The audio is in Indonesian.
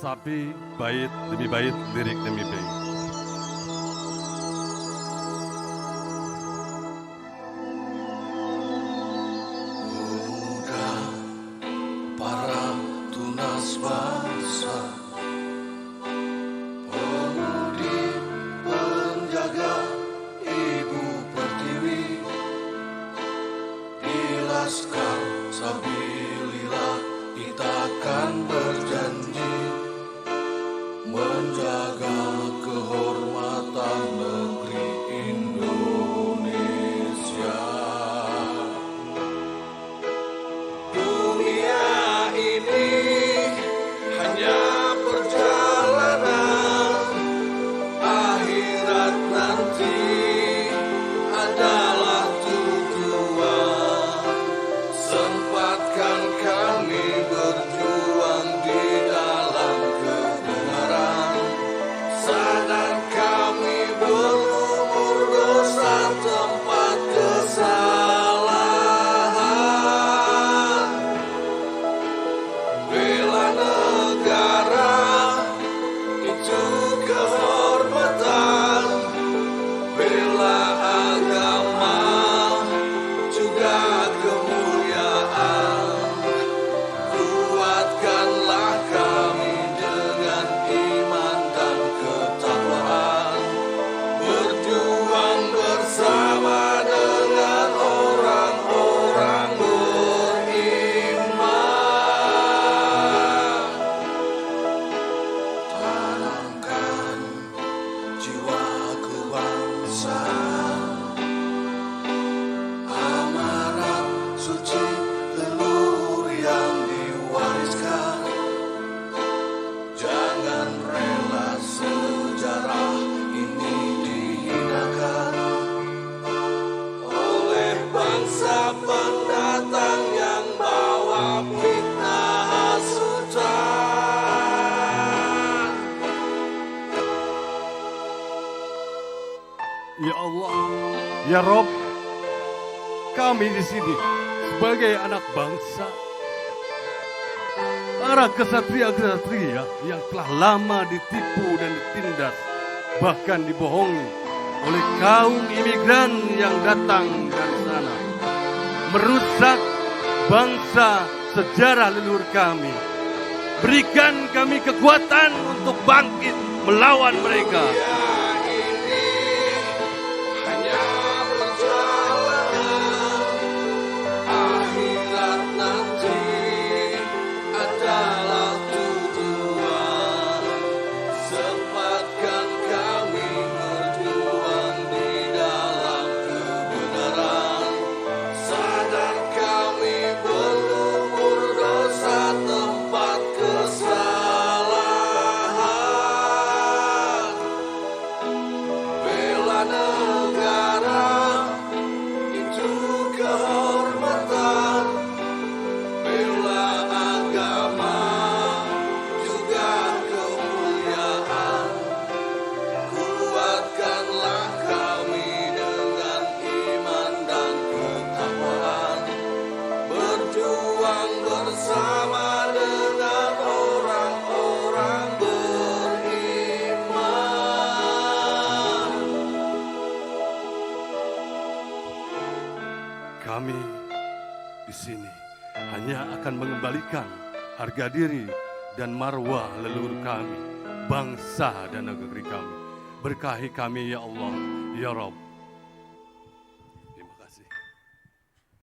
Sapi bait demi bait, lirik demi bait. Muda para tunas bangsa, pemudi penjaga ibu pertiwi, di laskar sabilillah kita akan berjanji menjaga kehormatan negeri Indonesia. Dunia ini hanya perjalanan, akhirat nanti adalah tujuan. Sempatkan kami berjuang di dalam kebenaran, sadar kami berumur dosa tempat kesalahan. Bela negara itu kehormatan, bela agama juga kemuliaan. Kuatkanlah kami dengan iman dan ketakwaan, berjuang bersama dengan orang-orang beriman. Tanamkan jiwa kebangsaan, amanat suci leluhur yang diwariskan. Jangan rela sejarah ini dihinakan oleh bangsa pendatang yang bawa fitnah hasutan. Ya Allah, ya Rob, kami di sini sebagai anak bangsa, para kesatria-kesatria yang telah lama ditipu dan ditindas, bahkan dibohongi oleh kaum imigran yang datang dari sana, merusak bangsa sejarah leluhur kami. Berikan kami kekuatan untuk bangkit melawan mereka. Hanya perjalanan, akhirat nanti adalah tujuan. Sempatkan kami berjuang di dalam kebenaran, sadar kami berumur dosa tempat kesalahan. Bela negara itu kehormatan, bela agama juga kemuliaan. Kuatkanlah kami dengan iman dan ketakwaan, berjuang bersama dengan orang-orang beriman. Kami di sini hanya akan mengembalikan harga diri dan marwah leluhur kami, bangsa dan negeri kami. Berkahi kami ya Allah, ya Rabb.